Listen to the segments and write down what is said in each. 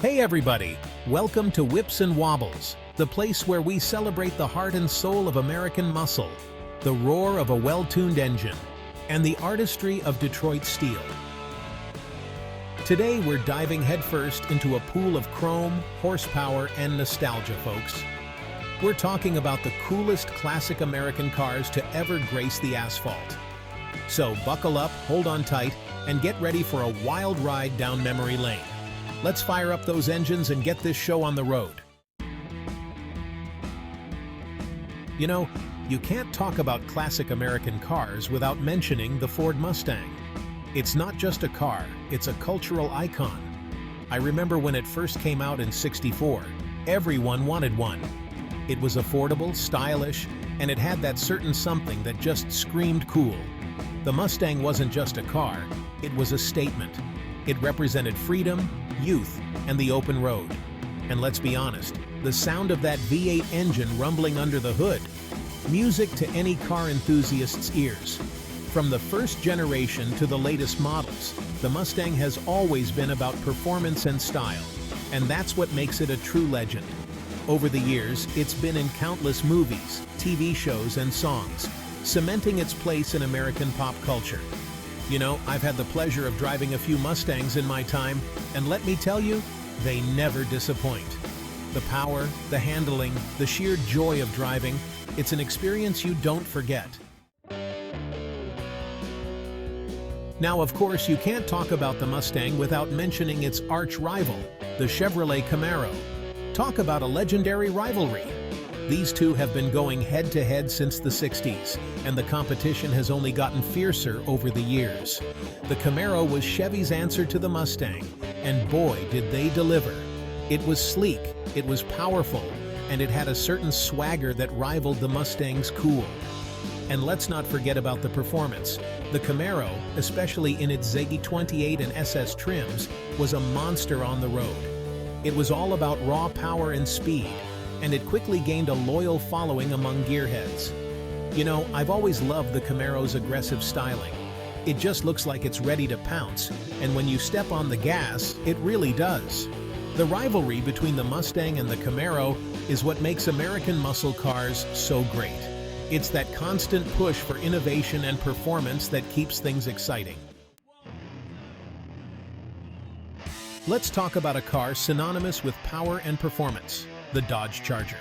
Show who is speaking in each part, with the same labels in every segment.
Speaker 1: Hey everybody, welcome to Whips and Wobbles, the place where we celebrate the heart and soul of American muscle, the roar of a well-tuned engine, and the artistry of Detroit steel. Today we're diving headfirst into a pool of chrome, horsepower, and nostalgia, folks. We're talking about the coolest classic American cars to ever grace the asphalt. So buckle up, hold on tight, and get ready for a wild ride down memory lane. Let's fire up those engines and get this show on the road. You know, you can't talk about classic American cars without mentioning the Ford Mustang. It's not just a car, it's a cultural icon. I remember when it first came out in '64, everyone wanted one. It was affordable, stylish, and it had that certain something that just screamed cool. The Mustang wasn't just a car, it was a statement. It represented freedom, youth, and the open road. And let's be honest, the sound of that V8 engine rumbling under the hood, music to any car enthusiast's ears. From the first generation to the latest models, the Mustang has always been about performance and style, and that's what makes it a true legend. Over the years, it's been in countless movies, TV shows, and songs, cementing its place in American pop culture. You know, I've had the pleasure of driving a few Mustangs in my time, and let me tell you, they never disappoint. The power, the handling, the sheer joy of driving, it's an experience you don't forget. Now, of course, you can't talk about the Mustang without mentioning its arch rival, the Chevrolet Camaro. Talk about a legendary rivalry. These two have been going head-to-head since the '60s, and the competition has only gotten fiercer over the years. The Camaro was Chevy's answer to the Mustang, and boy, did they deliver. It was sleek, it was powerful, and it had a certain swagger that rivaled the Mustang's cool. And let's not forget about the performance. The Camaro, especially in its ZG28 and SS trims, was a monster on the road. It was all about raw power and speed, and it quickly gained a loyal following among gearheads. You know, I've always loved the Camaro's aggressive styling. It just looks like it's ready to pounce, and when you step on the gas, it really does. The rivalry between the Mustang and the Camaro is what makes American muscle cars so great. It's that constant push for innovation and performance that keeps things exciting. Let's talk about a car synonymous with power and performance. The Dodge Charger.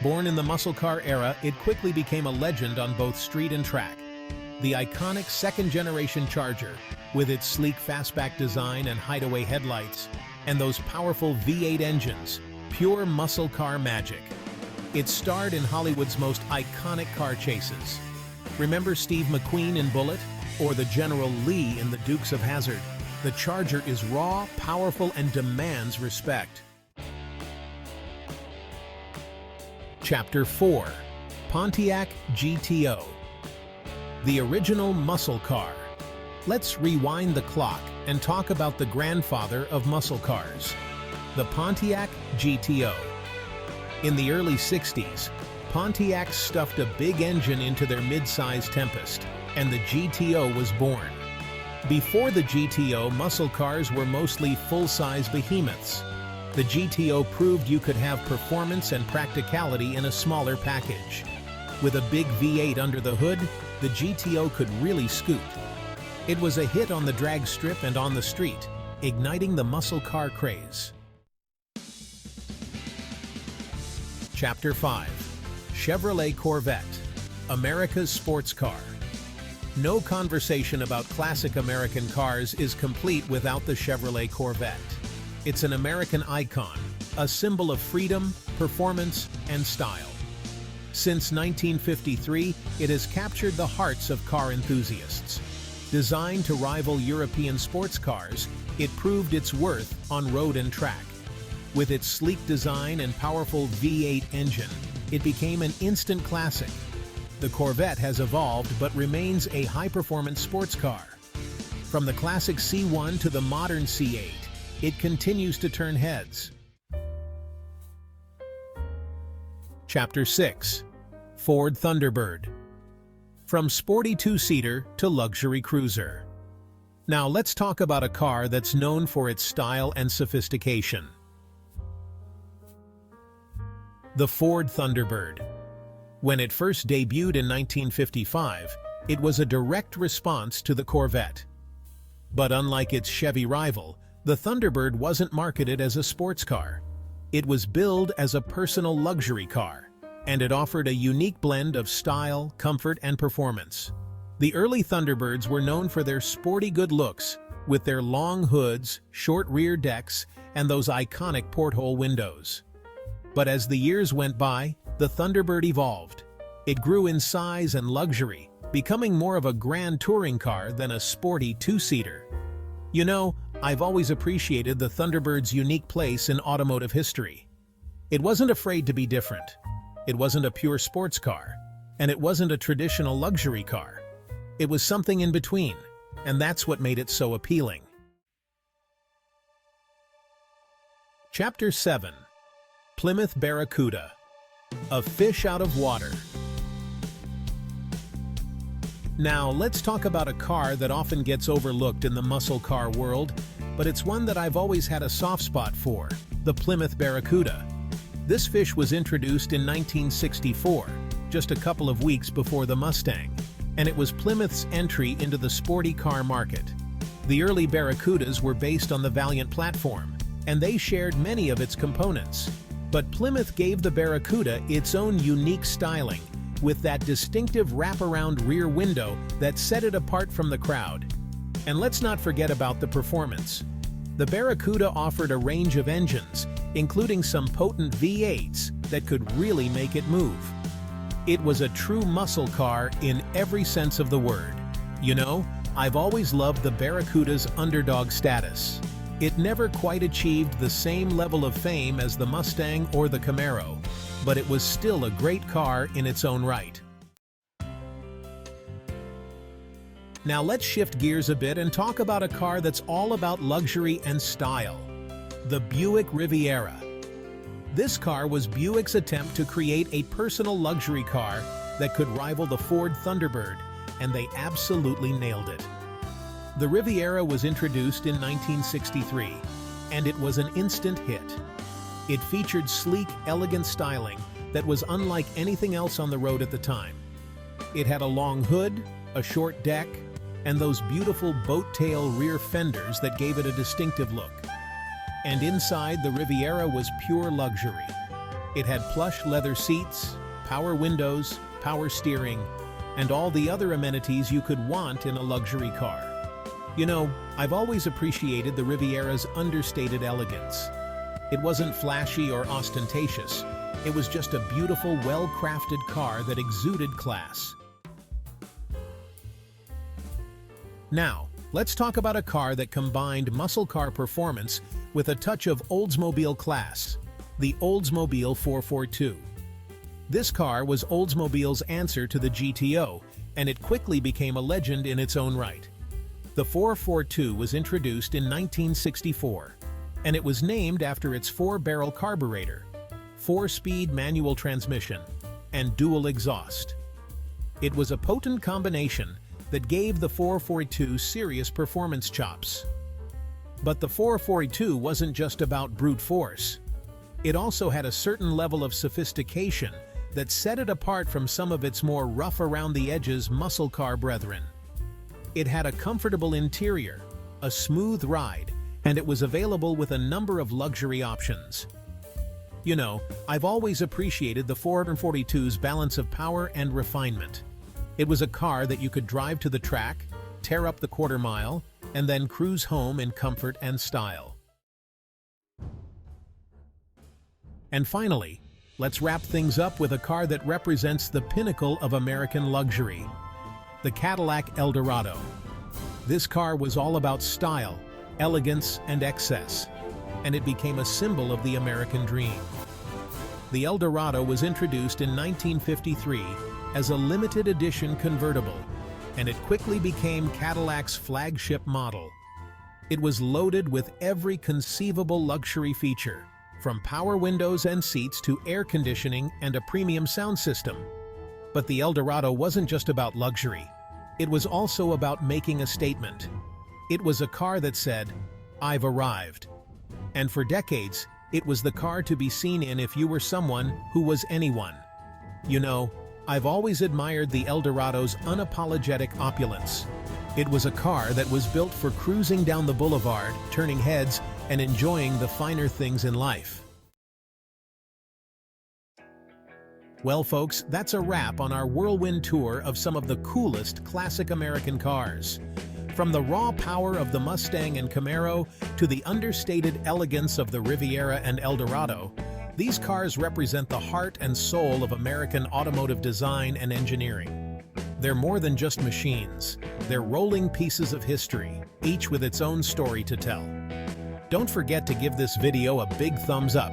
Speaker 1: Born in the muscle car era, it quickly became a legend on both street and track. The iconic second-generation Charger, with its sleek fastback design and hideaway headlights, and those powerful V8 engines, pure muscle car magic. It starred in Hollywood's most iconic car chases. Remember Steve McQueen in Bullitt? Or the General Lee in the Dukes of Hazzard? The Charger is raw, powerful, and demands respect. Chapter 4. Pontiac GTO. The original muscle car. Let's rewind the clock and talk about the grandfather of muscle cars, the Pontiac GTO. In the early '60s, Pontiac stuffed a big engine into their mid-size Tempest, and the GTO was born. Before the GTO, muscle cars were mostly full-size behemoths. The GTO proved you could have performance and practicality in a smaller package. With a big V8 under the hood, the GTO could really scoot. It was a hit on the drag strip and on the street, igniting the muscle car craze. Chapter 5. Chevrolet Corvette, America's sports car. No conversation about classic American cars is complete without the Chevrolet Corvette. It's an American icon, a symbol of freedom, performance, and style. Since 1953, it has captured the hearts of car enthusiasts. Designed to rival European sports cars, it proved its worth on road and track. With its sleek design and powerful V8 engine, it became an instant classic. The Corvette has evolved but remains a high-performance sports car. From the classic C1 to the modern C8, it continues to turn heads. Chapter 6. Ford Thunderbird. From sporty two-seater to luxury cruiser. Now let's talk about a car that's known for its style and sophistication. The Ford Thunderbird. When it first debuted in 1955, it was a direct response to the Corvette. But unlike its Chevy rival, the Thunderbird wasn't marketed as a sports car. It was billed as a personal luxury car, and it offered a unique blend of style, comfort, and performance. The early Thunderbirds were known for their sporty good looks, with their long hoods, short rear decks, and those iconic porthole windows. But as the years went by, the Thunderbird evolved. It grew in size and luxury, becoming more of a grand touring car than a sporty two-seater. You know, I've always appreciated the Thunderbird's unique place in automotive history. It wasn't afraid to be different. It wasn't a pure sports car, and it wasn't a traditional luxury car. It was something in between, and that's what made it so appealing. Chapter 7. Plymouth Barracuda. A fish out of water. Now, let's talk about a car that often gets overlooked in the muscle car world, but it's one that I've always had a soft spot for, the Plymouth Barracuda. This fish was introduced in 1964, just a couple of weeks before the Mustang, and it was Plymouth's entry into the sporty car market. The early Barracudas were based on the Valiant platform, and they shared many of its components. But Plymouth gave the Barracuda its own unique styling, with that distinctive wraparound rear window that set it apart from the crowd. And let's not forget about the performance. The Barracuda offered a range of engines, including some potent V8s that could really make it move. It was a true muscle car in every sense of the word. You know, I've always loved the Barracuda's underdog status. It never quite achieved the same level of fame as the Mustang or the Camaro, but it was still a great car in its own right. Now let's shift gears a bit and talk about a car that's all about luxury and style. The Buick Riviera. This car was Buick's attempt to create a personal luxury car that could rival the Ford Thunderbird, and they absolutely nailed it. The Riviera was introduced in 1963, and it was an instant hit. It featured sleek, elegant styling that was unlike anything else on the road at the time. It had a long hood, a short deck, and those beautiful boat-tail rear fenders that gave it a distinctive look. And inside, the Riviera was pure luxury. It had plush leather seats, power windows, power steering, and all the other amenities you could want in a luxury car. You know, I've always appreciated the Riviera's understated elegance. It wasn't flashy or ostentatious. It was just a beautiful, well-crafted car that exuded class. Now, let's talk about a car that combined muscle car performance with a touch of Oldsmobile class, the Oldsmobile 442. This car was Oldsmobile's answer to the GTO, and it quickly became a legend in its own right. The 442 was introduced in 1964, and it was named after its 4-barrel carburetor, 4-speed manual transmission, and dual exhaust. It was a potent combination that gave the 442 serious performance chops. But the 442 wasn't just about brute force. It also had a certain level of sophistication that set it apart from some of its more rough-around-the-edges muscle car brethren. It had a comfortable interior, a smooth ride, and it was available with a number of luxury options. You know, I've always appreciated the 442's balance of power and refinement. It was a car that you could drive to the track, tear up the quarter mile, and then cruise home in comfort and style. And finally, let's wrap things up with a car that represents the pinnacle of American luxury, the Cadillac El Dorado. This car was all about style, elegance, and excess, and it became a symbol of the American dream. The El Dorado was introduced in 1953 as a limited edition convertible, and it quickly became Cadillac's flagship model. It was loaded with every conceivable luxury feature, from power windows and seats to air conditioning and a premium sound system. But the El Dorado wasn't just about luxury. It was also about making a statement. It was a car that said, "I've arrived." And for decades, It was the car to be seen in if you were someone who was anyone. You know, I've always admired the El Dorado's unapologetic opulence. It was a car that was built for cruising down the boulevard, turning heads, and enjoying the finer things in life. Well, folks, that's a wrap on our whirlwind tour of some of the coolest classic American cars. From the raw power of the Mustang and Camaro to the understated elegance of the Riviera and El Dorado, these cars represent the heart and soul of American automotive design and engineering. They're more than just machines. They're rolling pieces of history, each with its own story to tell. Don't forget to give this video a big thumbs up.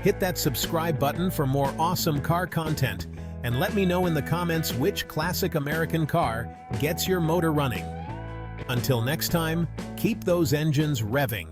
Speaker 1: Hit that subscribe button for more awesome car content, and let me know in the comments which classic American car gets your motor running. Until next time, keep those engines revving.